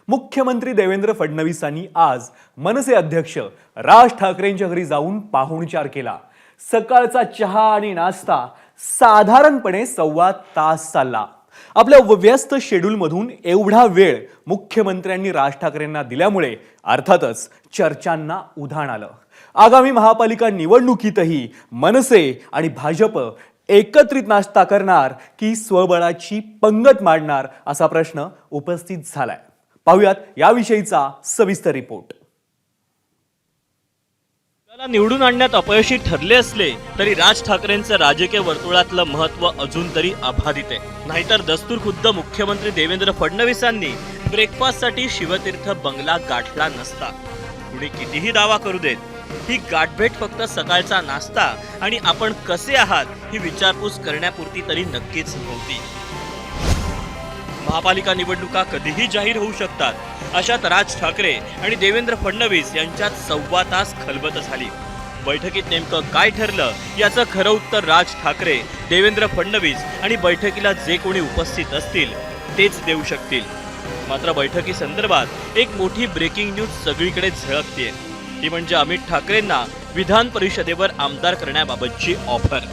मुख्यमंत्री देवेंद्र फडणवीसांनी आज मनसे अध्यक्ष राज ठाकरेंच्या घरी जाऊन पाहुणचार केला। सकाळचा चहा आणि नाश्ता साधारणपणे 1.25 तास चालला। आपल्या व्यस्त शेड्यूलमधून एवढा वेळ मुख्यमंत्र्यांनी राज ठाकरेंना दिल्यामुळे अर्थातच चर्चांना उधाण आलं। आगामी महापालिका निवडणुकीतही मनसे आणि भाजप एकत्रित नाश्ता करणार की स्वबळाची पंगत मांडणार असा प्रश्न उपस्थित झालाय। पाहुयात याविषयीचा सविस्तर रिपोर्ट। त्याला निवडून आणण्यात अपयशी ठरले असले तरी राज ठाकरेंचं राजकीय वर्तुळातलं महत्त्व अजून तरी अबाधित आहे। नाहीतर दस्तूर खुद्द मुख्यमंत्री देवेंद्र फडणवीसांनी ब्रेकफास्टसाठी शिवतीर्थ बंगला गाठला नसता। कुणी कितीही दावा करू देत, ही गाठभेट फक्त सकाळचा नाश्ता आणि आपण कसे आहात ही विचारपूस करण्यापुरती तरी नक्कीच नव्हती। महापालिका निवडणुका कधीही जाहीर होऊ शकतात। अशात राज ठाकरे आणि देवेंद्र फडणवीस यांच्यात 1.25 तास खलबत झाली। बैठकीत नेमकं काय ठरलं याचं खरं उत्तर राज ठाकरे, देवेंद्र फडणवीस आणि बैठकीला जे कोणी उपस्थित असतील तेच देऊ शकतील। मात्र बैठकी संदर्भात एक मोठी ब्रेकिंग न्यूज सगळीकडे झळकतेय। ती म्हणजे अमित ठाकरेंना विधान परिषदेवर आमदार करण्याबाबतची ऑफर।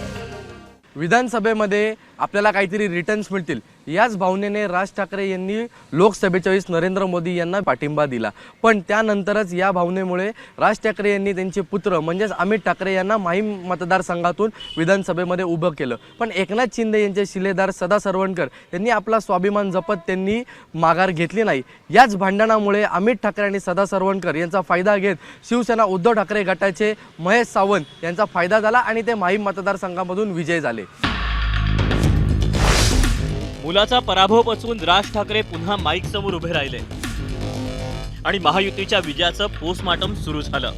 विधानसभेमध्ये आपल्याला काहीतरी रिटर्न्स मिळतील याच भावनेने राज ठाकरे यांनी लोकसभेच्या वेळेस नरेंद्र मोदी यांना पाठिंबा दिला। पण त्यानंतरच या भावनेमुळे राज ठाकरे यांनी त्यांचे पुत्र म्हणजेच अमित ठाकरे यांना माहीम मतदारसंघातून विधानसभेमध्ये उभं केलं। पण एकनाथ शिंदे यांचे शिलेदार सदा सरवणकर यांनी आपला स्वाभिमान जपत त्यांनी माघार घेतली नाही। याच भांडणामुळे अमित ठाकरे आणि सदा सरवणकर यांचा फायदा घेत शिवसेना उद्धव ठाकरे गटाचे महेश सावंत यांचा फायदा झाला आणि ते माहीम मतदारसंघामधून विजयी झाले। मुलाचा पराभव पचवून राज ठाकरे पुन्हा माईक समोर उभे राहिले आणि महायुतीच्या विजयाचं पोस्टमार्टम सुरू झालं।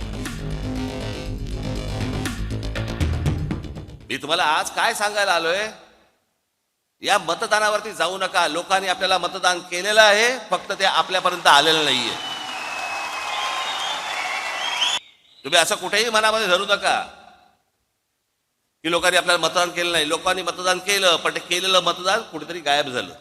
मी तुम्हाला आज काय सांगायला आलोय, या मतदानावरती जाऊ नका। लोकांनी आपल्याला मतदान केलेलं आहे, फक्त ते आपल्यापर्यंत आलेलं नाहीये। तुम्ही असं कुठेही मनामध्ये धरू नका की लोकांनी आपल्याला मतदान केलं नाही। लोकांनी मतदान केलं, पण ते केलेलं मतदान कुठेतरी गायब झालं।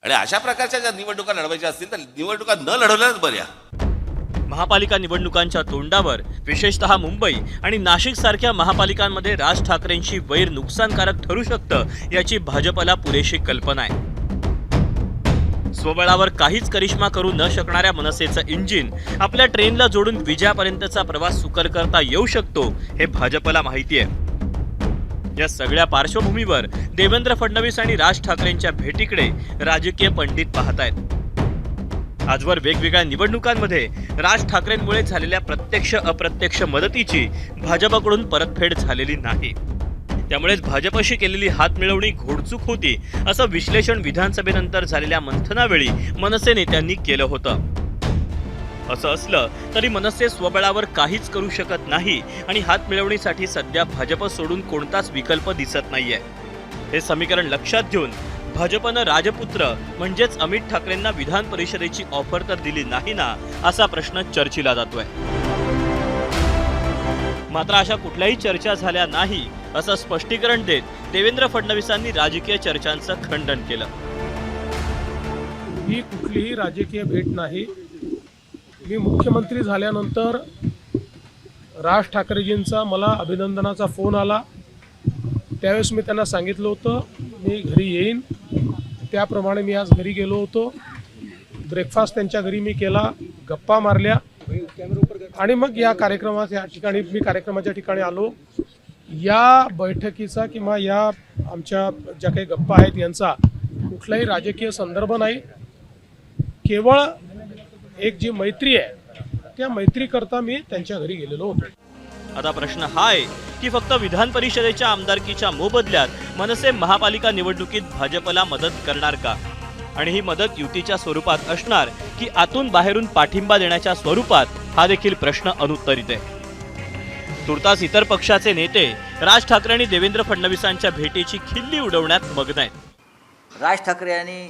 आणि अशा प्रकारच्या ज्या निवडणुका लढवायच्या असतील तर निवडणुका न लढवल्याच बऱ्या। महापालिका निवडणुकांच्या तोंडावर विशेषतः मुंबई आणि नाशिक सारख्या महापालिकांमध्ये राज ठाकरेंची वैर नुकसानकारक ठरू शकतं याची भाजपला पुरेशी कल्पना आहे। स्वबळावर काहीच करिश्मा करू न शकणाऱ्या मनसेचं इंजिन आपल्या ट्रेनला जोडून विजयापर्यंतचा प्रवास सुकर करता येऊ शकतो हे भाजपला माहिती आहे। या सगळ्या पार्श्वभूमीवर देवेंद्र फडणवीस आणि राज ठाकरेंच्या भेटीकडे राजकीय पंडित पाहतायत। आजवर वेगवेगळ्या निवडणुकांमध्ये राज ठाकरेंमुळे झालेल्या प्रत्यक्ष अप्रत्यक्ष मदतीची भाजपकडून परतफेड झालेली नाही। त्यामुळेच भाजपशी केलेली हातमिळवणी घोडचूक होती असं विश्लेषण विधानसभेनंतर झालेल्या मंथनावेळी मनसे नेत्यांनी केलं होतं। असं असलं तरी मनसे स्वबळावर काहीच करू शकत नाही आणि हातमिळवणीसाठी सध्या भाजप सोडून कोणताच विकल्प दिसत नाहीये। हे समीकरण लक्षात घेऊन भाजपनं राजपुत्र म्हणजेच अमित ठाकरेंना विधान परिषदेची ऑफर तर दिली नाही ना असा प्रश्न चर्चिला जातोय। मात्र अशा कुठल्याही चर्चा झाल्या नाही असं स्पष्टीकरण देत देवेंद्र फडणवीसांनी राजकीय चर्चांचं खंडन केलं। ही कुठलीही राजकीय भेट नाही। मी मुख्यमंत्री झाल्यानंतर राज ठाकरेजींचा मला अभिनंदनाचा फोन आला। त्यावेळेस मी त्यांना सांगितलं होतं मी घरी येईन। त्याप्रमाणे मी आज घरी गेलो होतो। ब्रेकफास्ट त्यांच्या घरी मी केला, गप्पा मारल्या आणि मग या कार्यक्रमाच्या ठिकाणी आलो। या बैठकीचा किंवा या आमच्या ज्या काही गप्पा आहेत यांचा कुठलाही राजकीय संदर्भ नाही। केवळ एक जी मैत्री आहे त्या मैत्रीकरता मी त्यांच्या घरी गेलेलो होतो। आता प्रश्न हा आहे की फक्त विधान परिषदेच्या आमदारकीच्या मोबदल्यात मनसे महापालिका निवडणुकीत भाजपला मदत करणार का? आणि ही मदत युतीच्या स्वरूपात असणार की आतून बाहेरून पाठिंबा देण्याच्या स्वरूपात हा देखील प्रश्न अनुत्तरित आहे। तुर्तास इतर पक्षाचे नेते राज ठाकरे आणि देवेंद्र फडणवीसांच्या भेटीची खिल्ली उडवण्यात मग्न आहेत। राज ठाकरे यांनी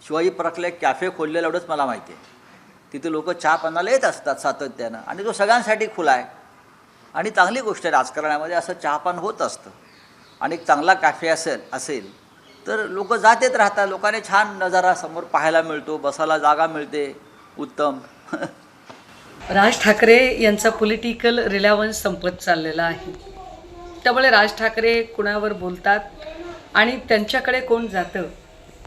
शिवाजी पार्कला एक कॅफे खोललेला एवढंच मला माहिती आहे। तिथे लोक चहा पाण्याला येत असतात सातत्यानं आणि तो सगळ्यांसाठी खुला आहे आणि चांगली गोष्ट आहे। राजकारणामध्ये असं चहापान होत असतं आणि एक चांगला कॅफे असेल तर लोक जात येत राहतात, लोकांना छान नजारा समोर पाहायला मिळतो, बसायला जागा मिळते उत्तम. राज ठाकरे यांचा पॉलिटिकल रिलेव्हन्स संपत चाललेला आहे. त्यामुळे राज ठाकरे कुणावर बोलतात आणि त्यांच्याकडे कोण जातं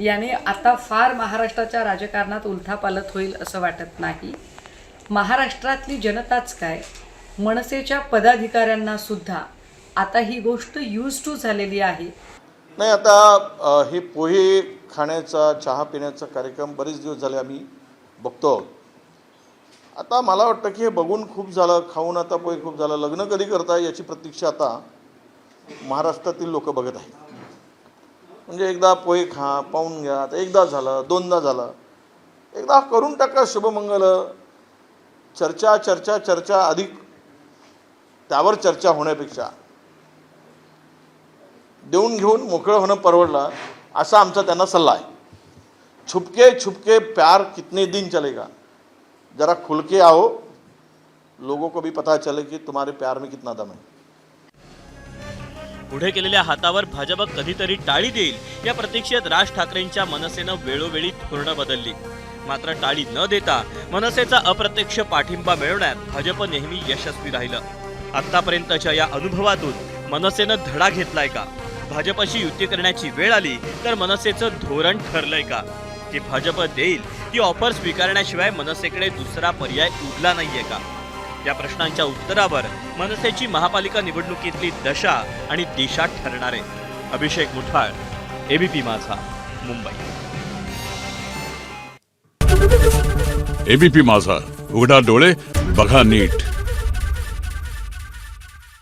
याने आता फार महाराष्ट्राच्या राजकारणात उलथापालथ होईल असं वाटत नाही. महाराष्ट्रातली जनताच काय, मनसेच्या पदाधिकाऱ्यांना सुद्धा आता ही गोष्ट यूज टू झालेली आहे. नाही, आता हे पोहे खाण्याचा, चहा पिण्याचा कार्यक्रम बरेच दिवस झाले आम्ही बघतो. आता मला वाटतं की हे बघून खूप झालं, खाऊन आता पोहे खूप झालं. लग्न कधी करता याची प्रतीक्षा आता महाराष्ट्रातील लोक बघत आहेत. म्हणजे एकदा पोहे खा, पाहून घ्या, आता एकदा झालं, दोनदा झालं, एकदा करून टाका शुभमंगल. चर्चा चर्चा चर्चा अधिक त्यावर चर्चा होण्यापेक्षा देऊन घेऊन मोकळं होणं परवडलं, असा आमचा त्यांना सल्ला आहे. छुपके छुपके प्यार कितने दिन चलेगा, जरा खुल के आओ, लोगों को भी पता चले कि तुम्हारे प्यार में कितना दम है. पुढे केलेल्या हातावर भाजप कधीतरी टाळी देईल या प्रतीक्षेत राज ठाकरेंच्या मनसेनं वेळोवेळी धोरणं बदलली. मात्र टाळी न देता मनसेचा अप्रत्यक्ष पाठिंबा मिळवण्यात भाजप नेहमी यशस्वी राहिलं. आतापर्यंतच्या या अनुभवातून मनसेनं धडा घेतलाय का? भाजपशी युती करण्याची वेळ आली तर मनसेचं धोरण ठरलंय का? की भाजप देईल ती ऑफर स्वीकारण्याशिवाय मनसेकडे दुसरा पर्याय उरला नाहीये का? या प्रश्नांच्या उत्तरावर मनसेची महापालिका निवडणुकीतली दशा आणि दिशा ठरणार आहे. अभिषेक मुठाळ, एबीपी माझा, मुंबई. एबीपी माझा, उघडा डोळे बघा नीट.